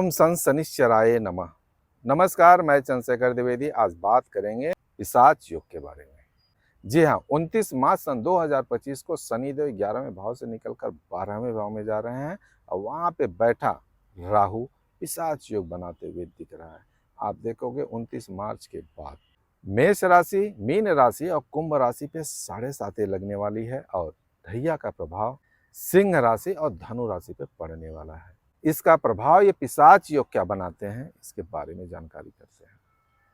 ओम सन शनिश्चराय नमः। नमस्कार, मैं चंद्रशेखर द्विवेदी। आज बात करेंगे पिशाच योग के बारे में। जी हाँ, 29 मार्च सन 2025 को शनिदेव 11वें भाव से निकलकर 12वें भाव में जा रहे हैं और वहाँ पे बैठा राहु पिशाच योग बनाते हुए दिख रहा है। आप देखोगे 29 मार्च के बाद मेष राशि, मीन राशि और कुंभ राशि पे 7.5 लगने वाली है और ढैया का प्रभाव सिंह राशि और धनु राशि पे पड़ने वाला है। इसका प्रभाव ये पिशाच योग क्या बनाते हैं, इसके बारे में जानकारी करते हैं।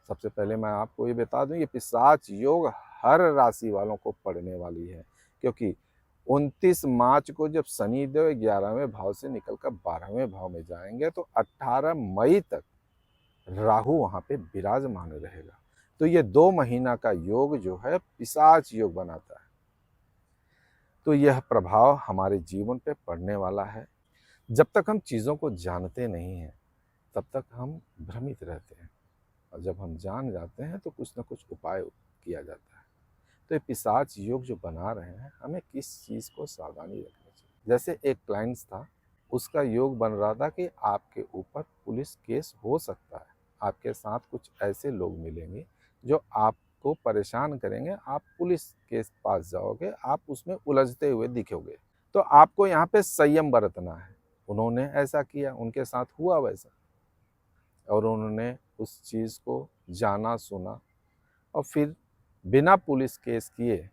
सबसे पहले मैं आपको ये बता दूं, ये पिशाच योग हर राशि वालों को पड़ने वाली है, क्योंकि 29 मार्च को जब शनिदेव 11वें भाव से निकलकर 12वें भाव में जाएंगे तो 18 मई तक राहु वहां पे विराजमान रहेगा। तो ये 2 महीना का योग जो है पिशाच योग बनाता है। तो यह प्रभाव हमारे जीवन पे पड़ने वाला है। जब तक हम चीज़ों को जानते नहीं हैं तब तक हम भ्रमित रहते हैं, और जब हम जान जाते हैं तो कुछ ना कुछ उपाय किया जाता है। तो ये पिशाच योग जो बना रहे हैं, हमें किस चीज़ को सावधानी रखनी चाहिए। जैसे एक क्लाइंट था, उसका योग बन रहा था कि आपके ऊपर पुलिस केस हो सकता है, आपके साथ कुछ ऐसे लोग मिलेंगे जो आपको परेशान करेंगे, आप पुलिस के पास जाओगे, आप उसमें उलझते हुए दिखोगे। तो आपको यहाँ पे संयम बरतना है। उन्होंने ऐसा किया, उनके साथ हुआ वैसा, और उन्होंने उस चीज़ को जाना सुना और फिर बिना पुलिस केस किए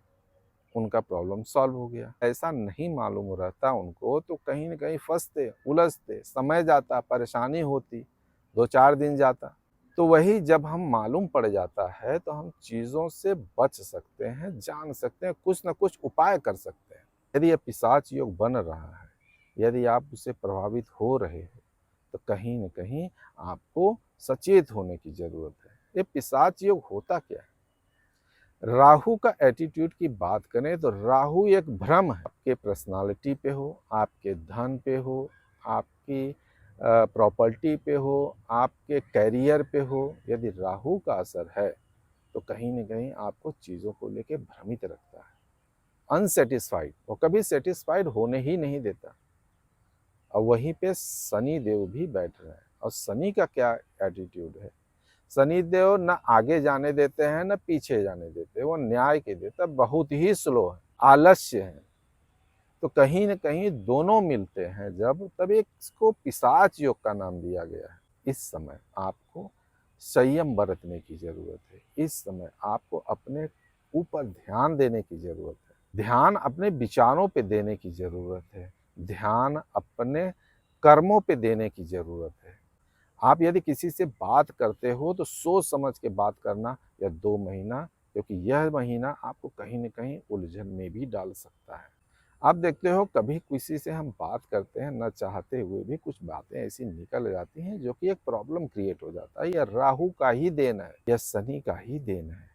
उनका प्रॉब्लम सॉल्व हो गया। ऐसा नहीं मालूम रहता उनको तो कहीं न कहीं फंसते, उलझते, समय जाता, परेशानी होती, 2-4 दिन जाता। तो वही जब हम मालूम पड़ जाता है तो हम चीज़ों से बच सकते हैं, जान सकते हैं, कुछ न कुछ उपाय कर सकते हैं। यदि यह पिशाच योग बन रहा है, यदि आप उससे प्रभावित हो रहे हैं, तो कहीं न कहीं आपको सचेत होने की ज़रूरत है। ये पिशाच योग होता क्या है? राहु का एटीट्यूड की बात करें तो राहु एक भ्रम है। आपके पर्सनालिटी पे हो, आपके धन पे हो, आपकी प्रॉपर्टी पे हो, आपके करियर पे हो, यदि राहु का असर है तो कहीं न कहीं आपको चीज़ों को लेके भ्रमित रखता है, अनसैटिस्फाइड। वो कभी सैटिस्फाइड होने ही नहीं देता। और वहीं पे शनि देव भी बैठ रहे हैं, और शनि का क्या एटीट्यूड है? शनि देव न आगे जाने देते हैं न पीछे जाने देते, वो न्याय के देता, बहुत ही स्लो है, आलस्य है। तो कहीं न कहीं दोनों मिलते हैं जब, तब इसको पिशाच योग का नाम दिया गया है। इस समय आपको संयम बरतने की जरूरत है। इस समय आपको अपने ऊपर ध्यान देने की जरूरत है, ध्यान अपने विचारों पे देने की जरूरत है, ध्यान अपने कर्मों पे देने की जरूरत है। आप यदि किसी से बात करते हो तो सोच समझ के बात करना, या 2 महीना, क्योंकि यह महीना आपको कहीं न कहीं उलझन में भी डाल सकता है। आप देखते हो कभी किसी से हम बात करते हैं, न चाहते हुए भी कुछ बातें ऐसी निकल जाती हैं जो कि एक प्रॉब्लम क्रिएट हो जाता है। यह राहु का ही देन है, यह शनि का ही देन है।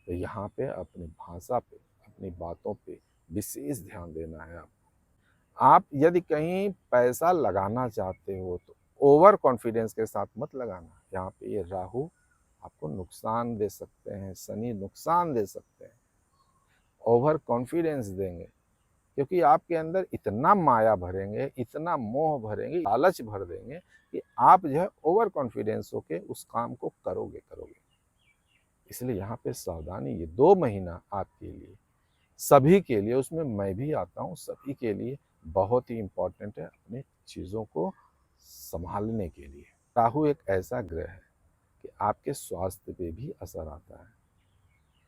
तो यहाँ पे अपनी भाषा पे, अपनी बातों पे विशेष ध्यान देना है आपको। आप यदि कहीं पैसा लगाना चाहते हो तो ओवर कॉन्फिडेंस के साथ मत लगाना। यहाँ पे ये राहु आपको नुकसान दे सकते हैं, शनि नुकसान दे सकते हैं, ओवर कॉन्फिडेंस देंगे, क्योंकि आपके अंदर इतना माया भरेंगे, इतना मोह भरेंगे, लालच भर देंगे कि आप जो है ओवर कॉन्फिडेंस होके उस काम को करोगे। इसलिए यहाँ पे सावधानी, ये 2 महीना आपके लिए, सभी के लिए, उसमें मैं भी आता हूँ, सभी के लिए बहुत ही इम्पोर्टेंट है अपने चीज़ों को संभालने के लिए। राहु एक ऐसा ग्रह है कि आपके स्वास्थ्य पे भी असर आता है।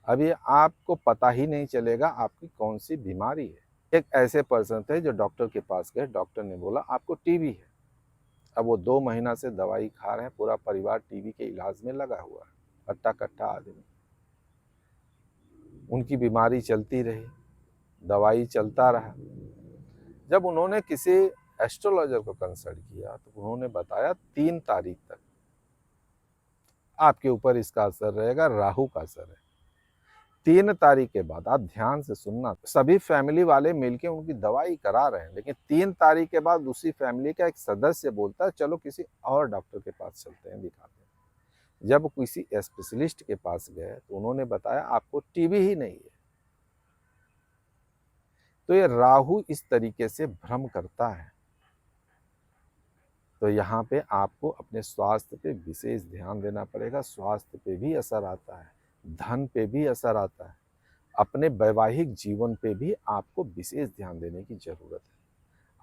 अब ये आपको पता ही नहीं चलेगा आपकी कौन सी बीमारी है। एक ऐसे पर्सन थे जो डॉक्टर के पास गए, डॉक्टर ने बोला आपको टीबी है। अब वो 2 महीना से दवाई खा रहे हैं, पूरा परिवार टीबी के इलाज में लगा हुआ है, हट्टा कट्टा आदमी। उनकी बीमारी चलती रही, दवाई चलता रहा। जब उन्होंने किसी एस्ट्रोलॉजर को कंसल्ट किया तो उन्होंने बताया 3 तारीख तक आपके ऊपर इसका असर रहेगा, राहु का असर है। 3 तारीख के बाद, आप ध्यान से सुनना, सभी फैमिली वाले मिलके उनकी दवाई करा रहे हैं, लेकिन 3 तारीख के बाद उसी फैमिली का एक सदस्य बोलता है चलो किसी और डॉक्टर के पास चलते हैं, दिखाते हैं। जब किसी स्पेशलिस्ट के पास गए तो उन्होंने बताया आपको टीबी ही नहीं है। तो ये राहु इस तरीके से भ्रम करता है। तो यहाँ पे आपको अपने स्वास्थ्य पे विशेष ध्यान देना पड़ेगा। स्वास्थ्य पे भी असर आता है, धन पे भी असर आता है, अपने वैवाहिक जीवन पे भी आपको विशेष ध्यान देने की ज़रूरत है।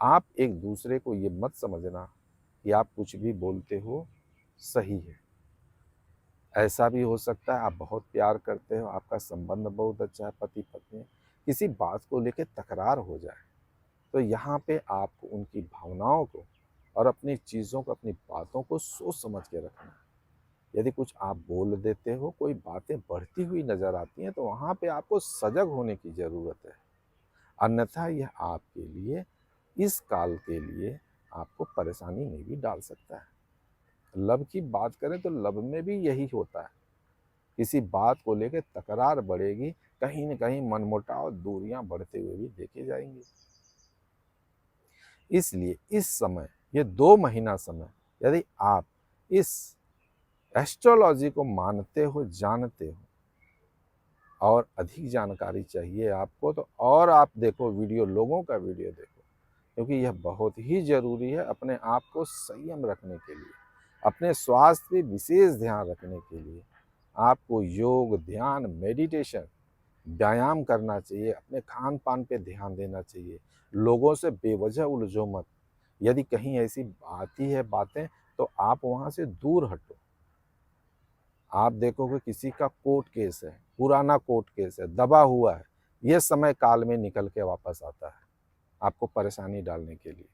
आप एक दूसरे को ये मत समझना कि आप कुछ भी बोलते हो सही है। ऐसा भी हो सकता है आप बहुत प्यार करते हो, आपका संबंध बहुत अच्छा है पति-पत्नी, किसी बात को लेके तकरार हो जाए, तो यहाँ पे आपको उनकी भावनाओं को और अपनी चीज़ों को, अपनी बातों को सोच समझ के रखना है। यदि कुछ आप बोल देते हो, कोई बातें बढ़ती हुई नज़र आती हैं, तो वहाँ पे आपको सजग होने की ज़रूरत है। अन्यथा यह आपके लिए, इस काल के लिए आपको परेशानी में भी डाल सकता है। लव की बात करें तो लव में भी यही होता है। किसी बात को लेकर तकरार बढ़ेगी, कहीं न कहीं मनमुटाव, दूरियां बढ़ते हुए भी देखे जाएंगे। इसलिए इस समय, ये 2 महीना समय, यदि आप इस एस्ट्रोलॉजी को मानते हो, जानते हो और अधिक जानकारी चाहिए आपको, तो और आप देखो वीडियो, लोगों का वीडियो देखो, क्योंकि यह बहुत ही ज़रूरी है अपने आप को संयम रखने के लिए, अपने स्वास्थ्य पे विशेष ध्यान रखने के लिए। आपको योग, ध्यान, मेडिटेशन, व्यायाम करना चाहिए, अपने खान-पान पे ध्यान देना चाहिए। लोगों से बेवजह उलझो मत। यदि कहीं ऐसी आती है बातें, तो आप वहाँ से दूर हटो। आप देखोगे किसी का कोर्ट केस है, पुराना कोर्ट केस है, दबा हुआ है, ये समय काल में निकल के वापस आता है, आपको परेशानी डालने के लिए।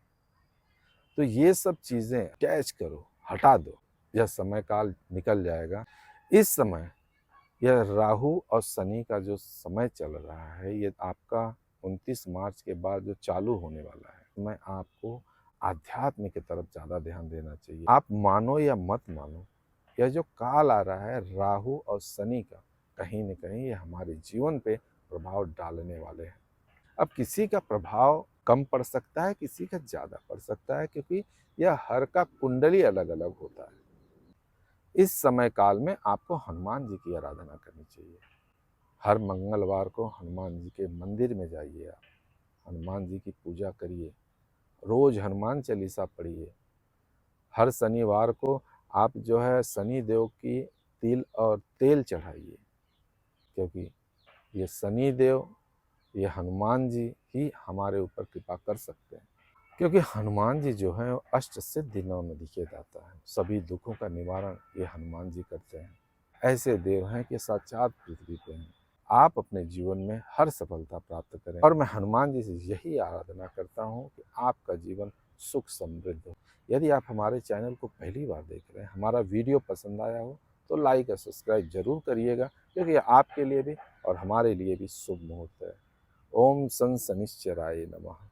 तो ये सब चीज़ें कैच करो, हटा दो, यह समय काल निकल जाएगा। इस समय यह राहु और शनि का जो समय चल रहा है, ये आपका 29 मार्च के बाद जो चालू होने वाला है, मैं आपको आध्यात्म की तरफ ज़्यादा ध्यान देना चाहिए। आप मानो या मत मानो, यह जो काल आ रहा है राहु और शनि का, कहीं न कहीं ये हमारे जीवन पे प्रभाव डालने वाले हैं। अब किसी का प्रभाव कम पड़ सकता है, किसी का ज़्यादा पड़ सकता है, क्योंकि यह हर का कुंडली अलग-अलग होता है। इस समय काल में आपको हनुमान जी की आराधना करनी चाहिए। हर मंगलवार को हनुमान जी के मंदिर में जाइए आप, हनुमान जी की पूजा करिए, रोज़ हनुमान चालीसा पढ़िए। हर शनिवार को आप जो है शनि देव की तिल और तेल चढ़ाइए, क्योंकि ये शनि देव, ये हनुमान जी ही हमारे ऊपर कृपा कर सकते हैं। क्योंकि हनुमान जी जो हैं अष्ट सिद्धि नौ निधि दाता है, सभी दुखों का निवारण ये हनुमान जी करते हैं। ऐसे देव हैं कि साक्षात पृथ्वी पे हैं। आप अपने जीवन में हर सफलता प्राप्त करें, और मैं हनुमान जी से यही आराधना करता हूँ कि आपका जीवन सुख समृद्ध हो। यदि आप हमारे चैनल को पहली बार देख रहे हैं, हमारा वीडियो पसंद आया हो, तो लाइक और सब्सक्राइब जरूर करिएगा, क्योंकि आपके लिए भी और हमारे लिए भी शुभ मुहूर्त है। ओम सन शनिश्चराय नमः।